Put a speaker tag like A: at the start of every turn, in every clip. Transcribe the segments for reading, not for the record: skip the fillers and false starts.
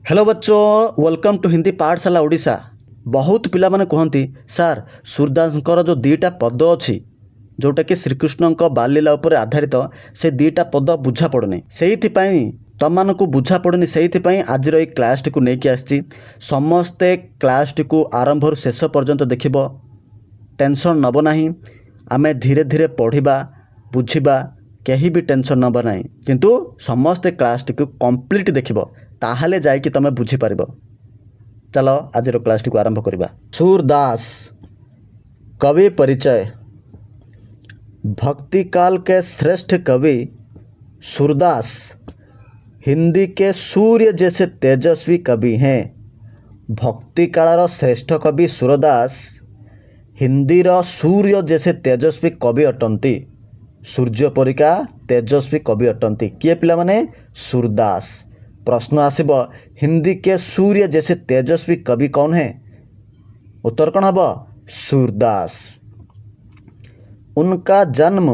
A: Hello बच्चों, welcome to Hindi पाठशाला ओडिशा। बहुत पिला माने कहती सार सूरदासଙ୍କର जो दुईटा पद अच्छी जोटा कि श्रीकृष्ण बालीला उपर आधारित से दुईटा पद बुझा पड़ुनी से तुमको बुझा पड़ुनी से आज क्लास टी नहीं आसी समस्ते क्लास टी आरंभ शेष पर्यंत देखिब टेंशन नब ना आमे धीरे धीरे पढ़ा बुझा कहीं भी टेंशन नब ना किंतु समस्ते क्लास टी कंप्लीट देखिब ताहले जाइकी तमे बुझी पारिबो। चलो आज क्लास टी आरंभ करवा। सूरदास कवि परिचय। भक्ति काल के श्रेष्ठ कवि सूरदास हिंदी के सूर्य जैसे तेजस्वी कवि हैं। भक्ति कालर श्रेष्ठ कवि सूरदास हिंदी रो सूर्य जैसे तेजस्वी कवि अटंती। सूर्य परिका तेजस्वी कवि अटंती किए पिला माने सूरदास। प्रश्न आसिब हिंदी के सूर्य जैसे तेजस्वी कवि कौन है? उत्तर कौन हब? सूरदास। उनका जन्म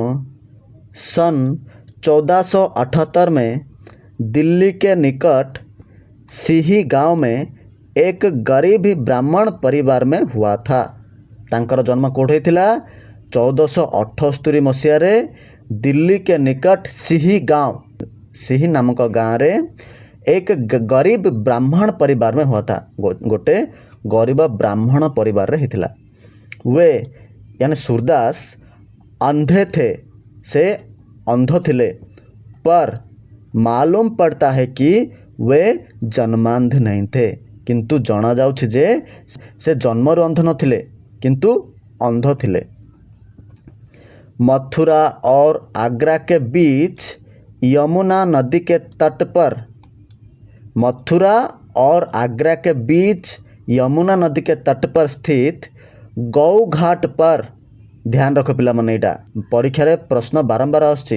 A: सन 1478 में दिल्ली के निकट सिही गांव में एक गरीब ब्राह्मण परिवार में हुआ था। तांकर जन्म कोठे थिला 1478 मसीह रे दिल्ली के निकट सिही गांव, सिही नामक गाँव रे एक गरीब ब्राह्मण परिवार में हुआ था। गोटे गरीब ब्राह्मण परिवार रे हिथिला। वे यानी सूरदास अंधे थे, से अंध थिले, पर मालूम पड़ता है कि वे जन्मांध नहीं थे। किंतु जना जाउछि जे से जन्मरु अंध नथिले किंतु अंध थिले। मथुरा और आगरा के बीच यमुना नदी के तट पर, मथुरा और आगरा के बीच यमुना नदी के तट पर स्थित गौ घाट पर, ध्यान रख पिला माने एटा परीक्षा रे प्रश्न बारंबार आछी।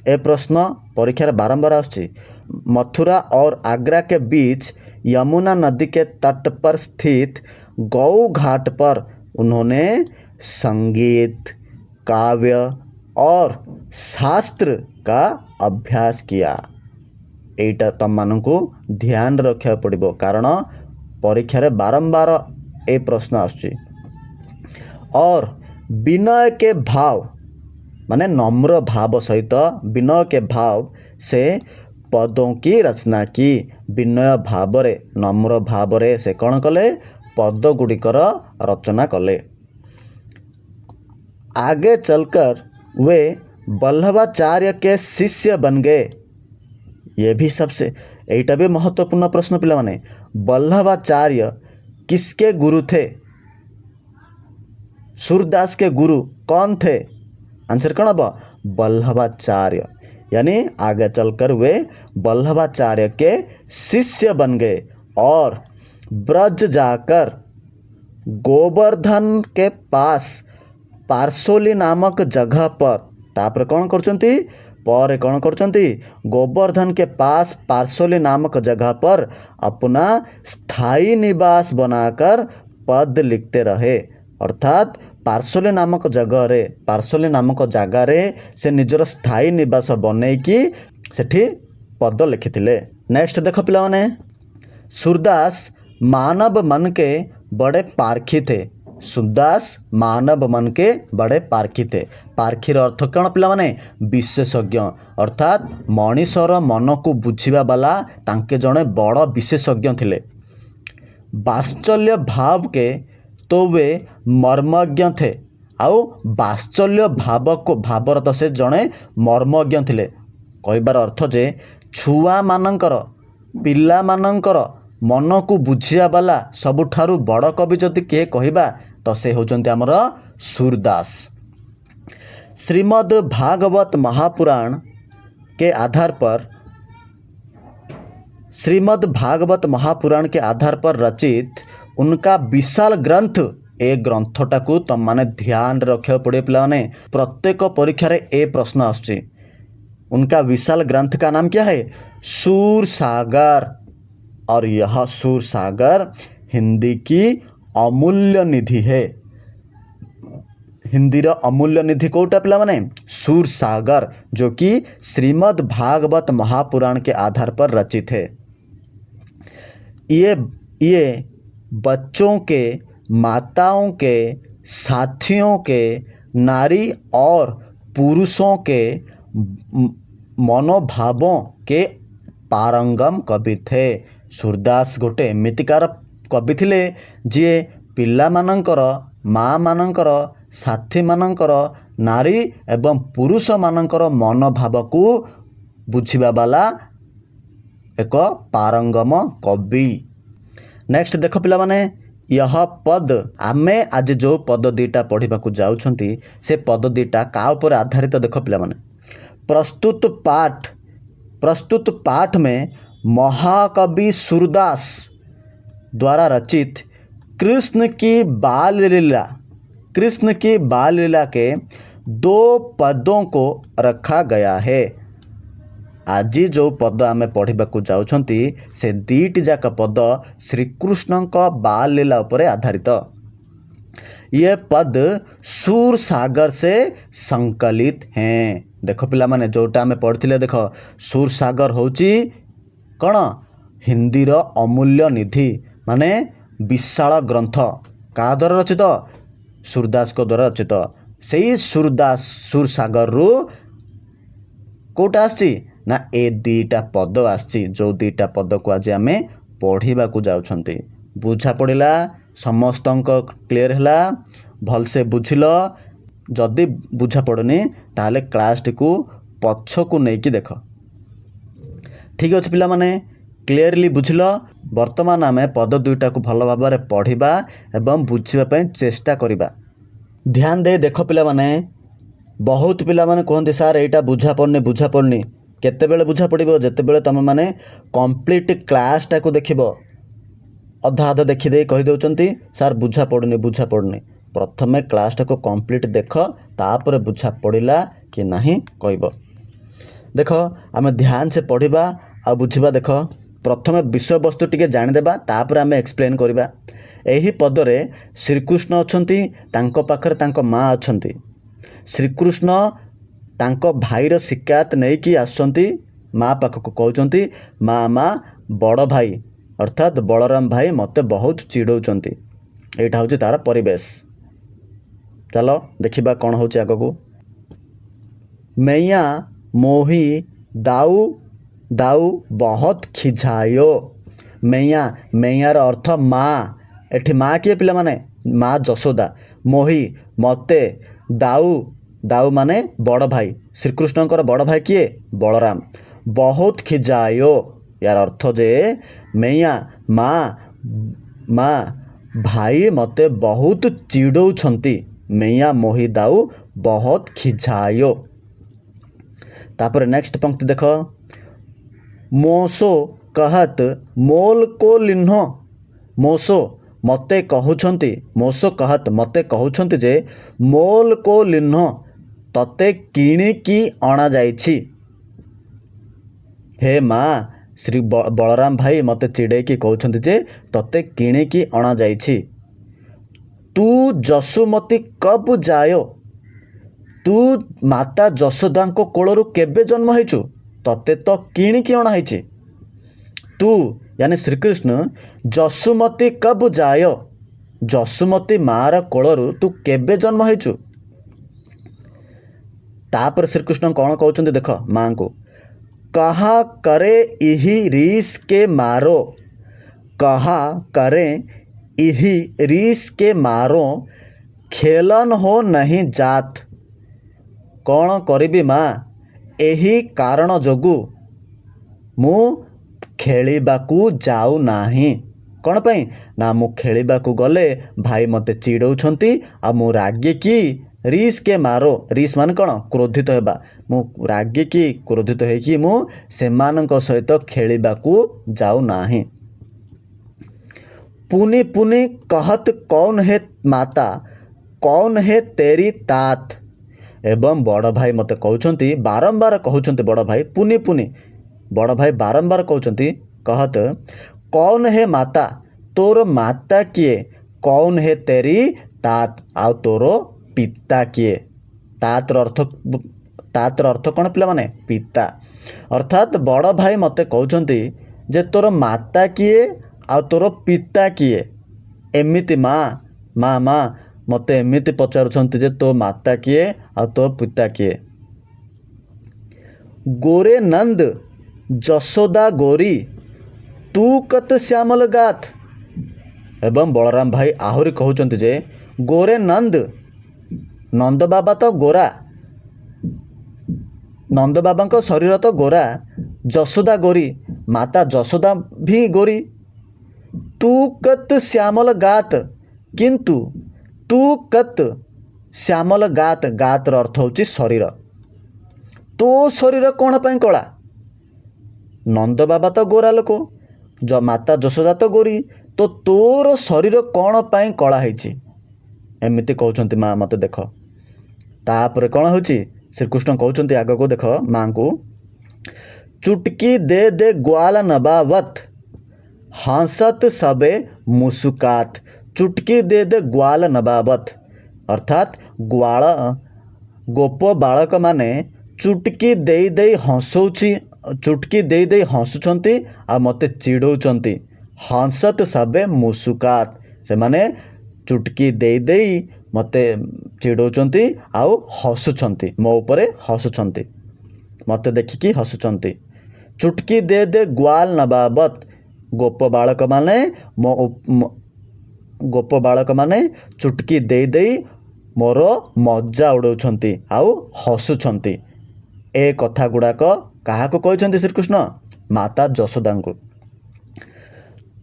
A: ए प्रश्न परीक्षा रे बारंबार आछी। मथुरा और आगरा के बीच यमुना नदी के तट पर स्थित गौ घाट पर उन्होंने संगीत, काव्य और शास्त्र का अभ्यास किया। एटा तुम मानू ध्यान रखा पड़ो कारण परीक्षा रे बारंबार ए प्रश्न आछी। और विनय के भाव माने नम्र भाव सहित विनय के भाव से पदों की रचना की। विनय भाव रे नम्र भाव रे से कौन कले? पद गुड़िकर रचना कले। आगे चलकर वे वल्लभाचार्य के शिष्य बन गए। ये भी सबसे एटा भी महत्वपूर्ण प्रश्न पिला माने। वल्लभाचार्य किसके गुरु थे? सूरदास के गुरु कौन थे? आंसर कौन अब? वल्लभाचार्य। यानी आगे चलकर वे वल्लभाचार्य के शिष्य बन गए और ब्रज जाकर गोवर्धन के पास पार्सोली नामक जगह पर, तापर कौन करचंती? पर कौन करचंती? गोवर्धन के पास पार्सोली नामक जगह पर अपना स्थायी निवास बनाकर पद लिखते रहे। अर्थात पार्सोली नामक जगह रे, पार्सोली नामक जगह रे से निजर स्थायी निवास बनैकी सेठी पद लिखिथिले। नेक्स्ट देखो पिला माने, सूरदास मानव मन के बड़े पारखी थे। सूरदास मानव मन के बड़े पारखी थे। पारखीर अर्थ कौन पिला माने? विशेषज्ञ। अर्थात मनीषर मन को बुझिबा वाला तांके जड़े बड़ विशेषज्ञ थिले। वात्सल्य भाव के तो वे मर्मज्ञ थे। आउ वात्सल्य भाव को भावर तो से जड़े मर्मज्ञ थिले। कहबार अर्थ जे छुआ मानकर, पिला मानकर मन को बुझिया वाला सबुठारु बड़ कवि जदि किए कहबा तो से होचंती हमर सूरदास। श्रीमद् भागवत महापुराण के आधार पर, श्रीमद् भागवत महापुराण के आधार पर रचित उनका विशाल ग्रंथ, ए ग्रंथटा को तुम माने ध्यान रखा पड़े पिला माने। प्रत्येक परीक्षा रे ए प्रश्न आछी। उनका विशाल ग्रंथ का नाम क्या है? सूरसागर। और यह सूरसागर हिंदी की अमूल्य निधि है। हिंदी रो अमूल्य निधि कोटा पिला माने? सूरसागर, जो कि श्रीमद् भागवत महापुराण के आधार पर रचित है। ये ये बच्चों के, माताओं के, साथियों के, नारी और पुरुषों के मनोभावों के पारंगम कवि थे। सूरदास गोटे एमितिकार कवि थिले जी पिलामानंकर, माँ मानकर, साथी मानकर, नारी एवं पुरुष मानकर मनोभाव को बुझिबा वाला एक पारंगम कवि। नेक्स्ट देख पिला माने, यह पद आमे आज जो पद दीटा पढ़ा जाउछंती से पद दीटा का उपर आधारित देख पिला माने। प्रस्तुत पाठ में महाकवि सूरदास द्वारा रचित कृष्ण की बाल लीला के 2 पदों को रखा गया है। आज जो पद आमे पढ़ा जाउछंती से 2टी जाक पद श्रीकृष्ण बाल लीला उपरे आधारित। ये पद सूर सागर से संकलित हैं। देख पिला माने जोटा आमे पढ़थिले, देख सूर सागर होची कौन, हिंदी रो अमूल्य निधि माने विशाल ग्रंथ का द्वारा रचित, सूरदास को द्वारा रचित। सेई सूर सागर रु कोटा आसी ना ए 2टा पद आसी, जो 2टा पद को आज आमे पढ़ा जाउछंती। बुझा पड़िला, समस्तंक क्लियर हैला, भलसे बुझिल। जदि बुझा पड़ुनी ताले क्लास टी को पछकु नहीं कि देख। ठीक अच्छे पिला माने, क्लियरली बुझिल। वर्तमान आमे पद 2टा को भल भाव में पढ़ा एवं बुझापी चेष्टा करिबा। ध्यान दे देख पिला माने, बहुत पिला माने कहते सार एटा बुझा पड़नी केतेबेले बुझा पड़िबो, जेतेबेले तमे माने कंप्लीट क्लास टा को देखिबो। अधा अधा देखिदे कही दउचंती सार बुझा पड़नी। प्रथमे क्लास टा को कंप्लीट देख, तापर बुझा पड़िला कि नहीं कहब। देख आमे ध्यान से पढ़िबा आ बुझिबा। देख प्रथमे विषय वस्तु टिके जानिदेबा, तापर आमे एक्सप्लेन करिबा। एही पदरे श्रीकृष्ण अछंती, तांको पाखरे तांको माँ अछंती। श्रीकृष्ण तांको भाईर शिकायत नहीं कि आसुचंती माँ पाखक, कहउचंती माँ बड़ भाई अर्थात बलराम भाई मते बहुत चिड़ौचंती। एटा होची तार परिवेश। चलो देखिबा कौन होची आगकू। मैया मोही दाऊ बहुत खिझायो। मैयार अर्थ माँ। एठी माँ किए पिला माने, माँ जशोदा। मोही मते, दाऊ माने बड़ भाई। श्रीकृष्णकर बड़ भाई किए, बलराम। बहुत खिझायो यार अर्थ जे मैया माँ भाई मते बहुत चिड़ौछंती। मैया मोही दाऊ बहुत खिझायो। तापर नेक्स्ट पंक्ति देख, मोसो कहत मोल को लिन्हो। मोसो मते कहउछंती, मोसो कहत मते कहउछंती जे मोल को लिन्हो, तते किणिकी अणा जाइछि। हे माँ, श्री बलराम भाई मते चिड़ेकी कहउछंती जे तते किणिकी अणा जाइछि। तू जसुमती कब जायो। तू माता जशोदा को कोलरू केबे जन्म हेचु, तते तो किणिकी अणा हेछि। तू यानी श्रीकृष्ण जसुमती कब जायो, जसुमती मार कोलरू तू केबे जन्म हेचु। तापर श्रीकृष्ण कौन कहउछंती देख माँ को, कहा करे इही रीस के मारो। कहा करे इही रीस के मारो, खेलन हो नहीं जात। कौन करिबी माँ, एही कारण जोगु मु खेलिबाकू जाऊ नाही। कौन पाई ना, मु खेलिबाकू गले भाई मते चिड़ौछंती आ मु रागी की रीस के मारो। रीस मान कौन, क्रोधित हेबा। मु रागी की क्रोधित हेकि मु सेमानंक सहित खेलिबाकू जाऊ नाही। पुनि पुनि कहत कौन है माता, कौन है तेरी तात। एवं बड़ भाई मते कहउछंती, बारंबार कहउछंती बड़ भाई, पुनि पुनि बड़ भाई बारंबार कहउछंती कहत कौन है माता, तोर माता किए। कौन है तेरी तात, आउ तोर पिता किए। तातर अर्थ कौन पिला माने, पिता। अर्थात बड़ भाई मते कहउछंती जे तोर माता किए ଆଉ ତୋର ପିତା କିଏ? ଏମିତି ମାଆ ମାଆ ମାଆ ମୋତେ ଏମିତି ପଚାରୁଛନ୍ତି ଯେ ତୋ ମାତା କିଏ ଆଉ ତୋ ପିତା କିଏ? ଗୋରେ ନନ୍ଦ ଯଶୋଦା ଗୋରୀ ତୁ କତ ଶ୍ୟାମଲ ଗାଥ। ଏବଂ ବଳରାମ ଭାଇ ଆହୁରି କହୁଛନ୍ତି ଯେ ଗୋରେ ନନ୍ଦ, ନନ୍ଦ ବାବା ତ ଗୋରା, ନନ୍ଦ ବାବାଙ୍କ ଶରୀର ତ ଗୋରା, ଯଶୋଦା ଗୋରୀ, ମାତା ଯଶୋଦା ବି ଗୋରୀ। ତୁ କତ ଶ୍ୟାମଲ ଗାତ, କିନ୍ତୁ ତୁ କତ ଶ୍ୟାମଲ ଗାତ, ଗାତର ଅର୍ଥ ହେଉଛି ଶରୀର। ତୋ ଶରୀର କ'ଣ ପାଇଁ କଳା? ନନ୍ଦ ବାବା ତ ଗୋରା ଲୋକ, ମାତା ଯଶୋଦା ତ ଗୋରୀ, ତ ତୋର ଶରୀର କ'ଣ ପାଇଁ କଳା ହେଇଛି? ଏମିତି କହୁଛନ୍ତି ମା ମୋତେ ଦେଖ। ତାପରେ କ'ଣ ହେଉଛି ଶ୍ରୀକୃଷ୍ଣ କହୁଛନ୍ତି ଆଗକୁ ଦେଖ ମାଙ୍କୁ, ଚୁଟକି ଦେ ଦେ ଗ୍ୱାଲ ନବାବତ ହଂସତ ସବେ ମୁସୁକାତ। ଚୁଟକି ଦେ ଦେ ଗ୍ୱାଲ ନବାବତ, ଅର୍ଥାତ୍ ଗ୍ୱାଳ ଗୋପ ବାଳକମାନେ ଚୁଟକି ଦେଇ ଦେଇ ଚୁଟକି ଦେଇ ଦେଇ ହସୁଛନ୍ତି ଆଉ ମୋତେ ଚିଡ଼ଉଛନ୍ତି। ହଂସତ ସବେ ମୁସୁକାତ, ସେମାନେ ଚୁଟକି ଦେଇ ଦେଇ ମୋତେ ଚିଡ଼ଉଛନ୍ତି ଆଉ ହସୁଛନ୍ତି, ମୋ ଉପରେ ହସୁଛନ୍ତି, ମୋତେ ଦେଖିକି ହସୁଛନ୍ତି। ଚୁଟକି ଦେ ଦେ ଗ୍ୱାଲ ନବାବତ, ଗୋପ ବାଳକମାନେ ଚୁଟକି ଦେଇ ଦେଇ ମୋର ମଜା ଉଡ଼ାଉଛନ୍ତି ଆଉ ହସୁଛନ୍ତି। ଏ କଥା ଗୁଡ଼ାକ କାହାକୁ କହିଛନ୍ତି ଶ୍ରୀକୃଷ୍ଣ? ମାତା ଯଶୋଦାଙ୍କୁ।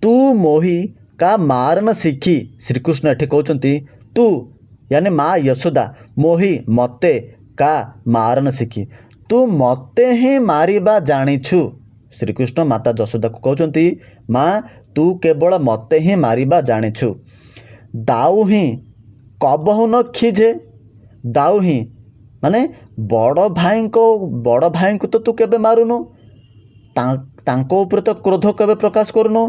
A: ତୁ ମୋହି କା ମାରନ ଶିଖି, ଶ୍ରୀକୃଷ୍ଣ ଏଠି କହୁଛନ୍ତି ତୁ यानी माँ यशोदा मोहि मते का मारन शिखी, तू मते ही मारिबा जानिछु। श्रीकृष्ण माता यशोदा को कहते माँ तू केवल मते ही मारिबा जानिछु। दाऊ ही कबहु न खिजे, दाऊ ही माने बड़ भाई को तो तू केबे मारुनु, तांको ऊपर तो क्रोध केबे प्रकाश करुनु,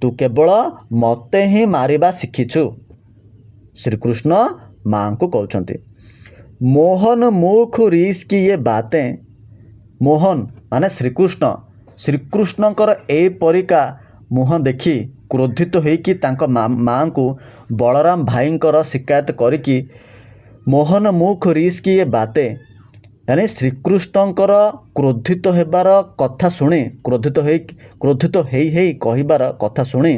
A: तू केवल मते ही मारिबा शिखिछु। श्रीकृष्ण माँ को कहते मोहन मुख रीस की ये बातें, मोहन माने श्रीकृष्णकर ए परिका मुह देखी क्रोधित होइकी तांको माँ को बलराम भाईंकर शिकायत करिकी मोहन मुख रीस की ये बातें, यानी श्रीकृष्णकर क्रोधित हेबार कथा शुणी, क्रोधित हेई कहिबार कथा शुणी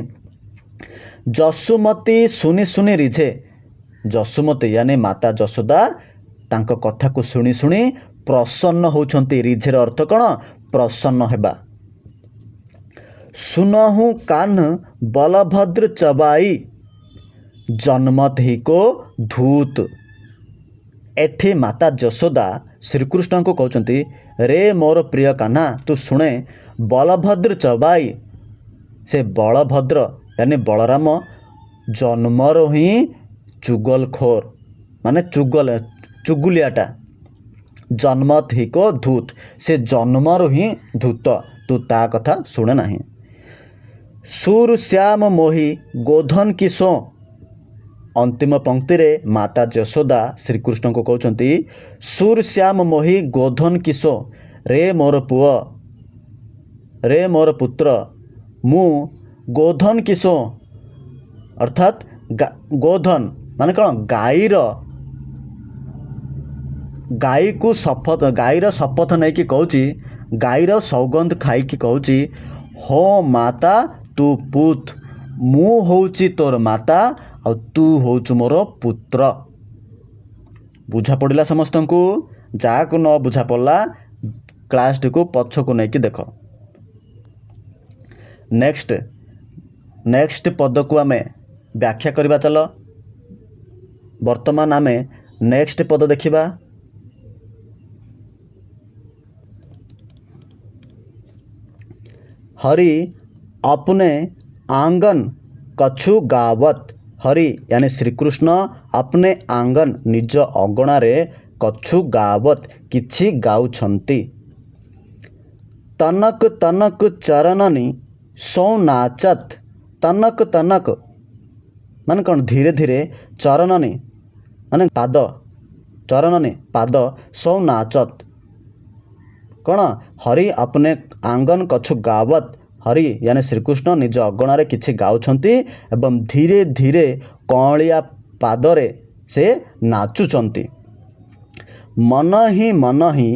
A: जसुमती सुनी सुनी रिझे, जसुमती यानी माता यशोदा तांको कथा को शुणी शुणी प्रसन्न होउछंती। रिझेर अर्थ कौन? प्रसन्न हेबा। सुनहु कान बलभद्र चबाई जन्मत ही को धूत। एठी माता यशोदा श्रीकृष्ण को कहते रे मोर प्रिय कान्हा तू शुणे बलभद्र चबाई, से बलभद्र यानी बलराम जन्मरो ही चुगलखोर माने चुगुलियाटा, जन्मत ही को धूत, से जन्मरो ही धूत, तू ता कथा शुणे नाही। सुर श्याम मोहि गोधन किसो, अंतिम पंक्ति रे माता यशोदा श्रीकृष्ण को कहते सुर श्याम मोहि गोधन किसो, रे मोर पुओ, रे मोर पुत्र मु गोधन किसो, अर्थात गोधन माने कौन? गाई को शपथ, गाईर शपथ नहीं कि कहूँ, गाईर सौगंध खाई कि कहूँ हो माता तू पुत, मु होउची तोर माता और तू होउचु मोर पुत्र। बुझा पड़ा समस्त को? जाको न बुझा पड़ा क्लास टी को पछ को नहीं कि देख। नेक्स्ट पद को आम व्याख्या करवा। चल वर्तमान आम नेक्स्ट पद देखिबा। हरि अपने आंगन कछु गावत, हरि यानी श्रीकृष्ण अपने आंगन निज अगणारे कछु गावत किछि गाउछंती। तनक तनक चरणनी सौ नाचत, तनक तनक माने कौन? धीरे धीरे, चरणनी माने पाद, चरणनी पाद, सौ नाचत कौन? हरि अपने आंगन कछु गावत हरि यानी श्रीकृष्ण निज अगणारे किछि गाउछन्ति एवं धीरे धीरे कौलिया पादरे से नाचुचन्ति। मन ही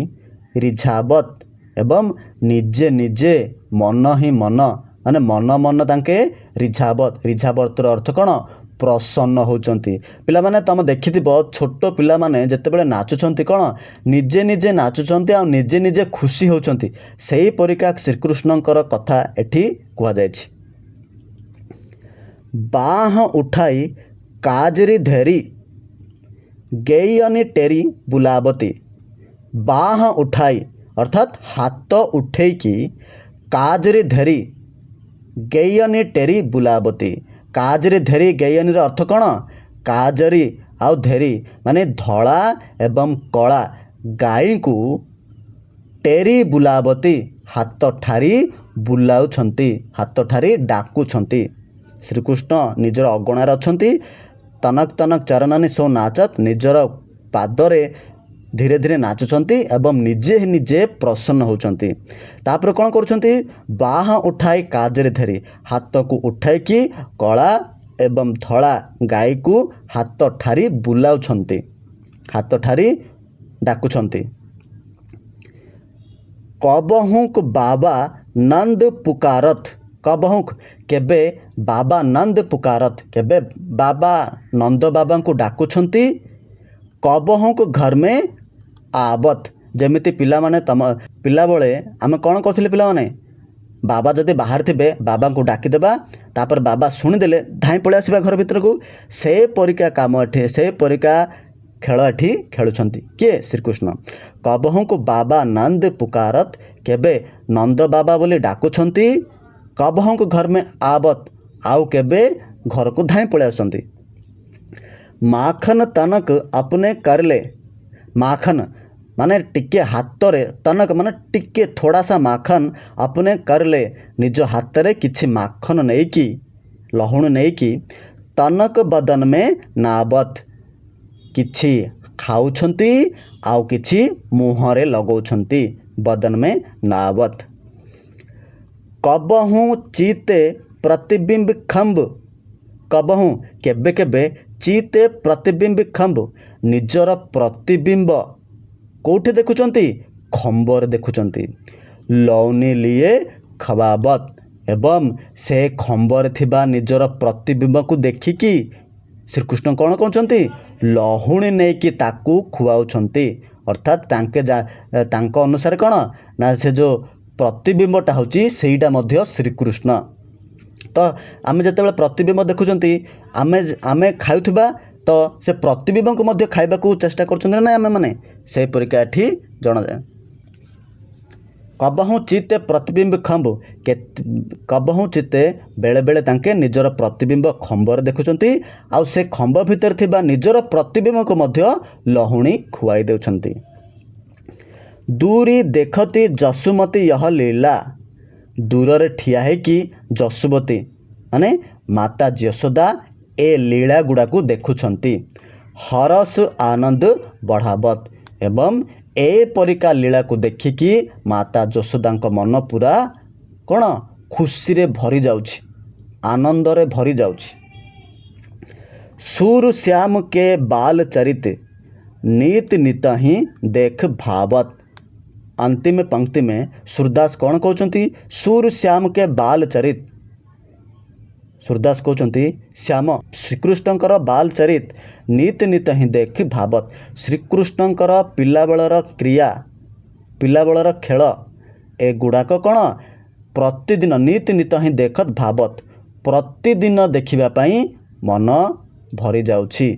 A: रिझावत एवं निजे निजे मन ही मन माने मन मन तांके रिझावतर अर्थ कौन प्रसन्न होचंती। पिला माने तम देखिथिबो छोट पिला माने जेतेबेले नाचुचंती कौन निजे निजे नाचुचंती आ निजे निजे खुशी होचंती। सेही परिका श्रीकृष्णंकर कथा एठी कुहा जायछि। बाह उठाई काजरी धरी गेयनी टेरी बुलावती। बाह उठाई अर्थात हाथ उठेकी काजरी धरी गेयनी टेरी बुलावती। काजरी धेरी गेयनी अर्थ कौन काजरी आउ धेरी माने धला एवं कला गाई को टेरी बुलावती हाथ ठारी बुलाउछंती हाथ ठारी डाकुछंती। श्रीकृष्ण निजर अगणार अछंती तनक तनक चरणानी सो नाचत निजर पादरे धीरे धीरे नाचुचंती एवं निजे निजे प्रसन्न होचंती। तापर कौन करुछंती बाह उठाई काजरे धरी हाथ को उठाई कि कला एवं धला गाई को हाथ ठारी बुलाउछंती हाथ ठारी डाकुछंती। कबहुक बाबा नंद पुकारत। कबहुक केबे बाबा नंद पुकारत केबे बाबा नंद बाबा को डाकुछंती। कबहुक घर में आवत जेमिति पिला माने तम पिला बेले आम कौन करथिले पिला माने बाबा जदि बाहर थे बाबा को डाकिदेबा तापर बाबा शुणिदेले धाई पलि आसबा घर भितर को से परिका काम एठी से परिका खेल एठी खेलुछंती किए श्रीकृष्ण। कबहुं को बाबा नंद पुकारत केबे नंद बाबा बोली डाकुछंती। कबहुं को घर में आवत आउ केबे घर को धाई पलि आसंती। माखन तनक अपने करले। माखन माने टिके हाथ रे तनक माने टिके थोड़ा सा माखन अपने करले निज हाथ रे किछि माखन नहीं कि लहुण नहीं कि तनक बदन में नावत किछि खाउछंती आउ किछि मुहरे लगौछंती बदन में नावत। कबहुं चीते प्रतिबिंब खंब। कबहुं केबे केबे चीते प्रतिबिंब खंब निजर प्रतिबिंब कोठे देखुचंती खंबर देखुचंती। लौनी लिए खवावत एवं से खंबर थिबा निजर प्रतिबिंब को देखिकी श्रीकृष्ण कौन कहते लहुणी नहीं कि ताकू खुआउछंती अर्थात तांके अनुसार कौन ना से जो प्रतिबिंबटा होची सेईटा मध्य श्रीकृष्ण। तो आम जिते प्रतिबिंब देखुचंती आमे खाउथबा तो से प्रतिबिंब को मध्य खाइबा को चेष्टा करछन ना आमे माने से परिका एठी जणा जाय। कबहुं चित्ते प्रतिबिंब खंब कबहुं चित्ते बेले बेले तांके निजर प्रतिबिंब खंबर देखुचंती आउ से खंब भितर थिबा निजर प्रतिबिंब को मध्य लहुणी खुआई देउछंती। दूरी देखती जसुमती यह लीला। दूर रे ठिया है कि जसुमती माने माता यशोदा ए लीला गुड़ा को देखुछंती। हरस आनंद बढ़ावत एवं ए परिका लीला को देखिकी माता यशोदा मन पूरा कौन खुशी रे भरी जाउछि आनंद रे भरी जाउछि। सूर श्याम के बाल चरित नीत नित ही देख भावत। अंतिम पंक्ति में सूरदास कौन कहते सूर श्याम के बाल चरित। सूरदास कहते श्याम श्रीकृष्णकर बाल चरित नीत नित ही देख भावत। श्रीकृष्णकर पिलाबेलर क्रिया पिलाबेलर खेल ए गुड़ाक कौन प्रतिदिन नीत नित ही देखत भावत प्रतिदिन देखिबा पई मन भरी जाउछि।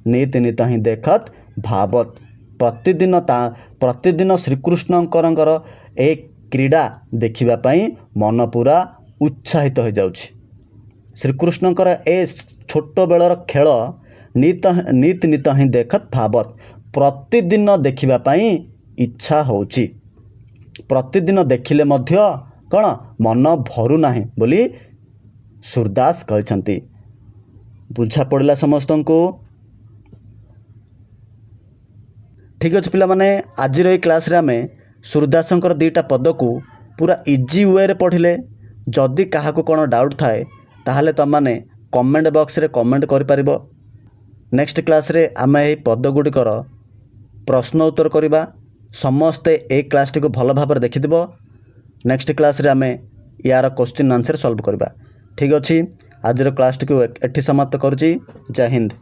A: नीत नित ही देखत भावत प्रतिदिन श्रीकृष्णकर ए क्रीड़ा देखिबा पई मन पूरा उत्साहित हो जाउछि। श्रीकृष्णकर ए छोट बेलर खेल नीत नीत ही देखत भावत प्रतिदिन देखिबा पई इच्छा होउछि। प्रतिदिन देखिले मध्य कौन मन भरू नाही बोली सूरदास कहते। बुझा पड़ला समस्त को। ठीक अच्छे पिला माने आज क्लास रे आमे सूरदासंकर दुईटा पद को पूरा इजी वे रे पढ़िले जदि काहाकू कोन डाउट थाए ताहले तमने कमेंट बॉक्स रे कमेंट करि परिबो। नेक्स्ट क्लास रे आमे एही पद गुडिकर प्रश्न उत्तर करिबा। समस्ते ए क्लास टी को भल भाबर देखिदिबो। नेक्स्ट क्लास रे आमे यार क्वेश्चन आंसर सॉल्व करिबा। ठीक अछि, आज रो क्लास टी को एठी समाप्त करूची। जय हिंद।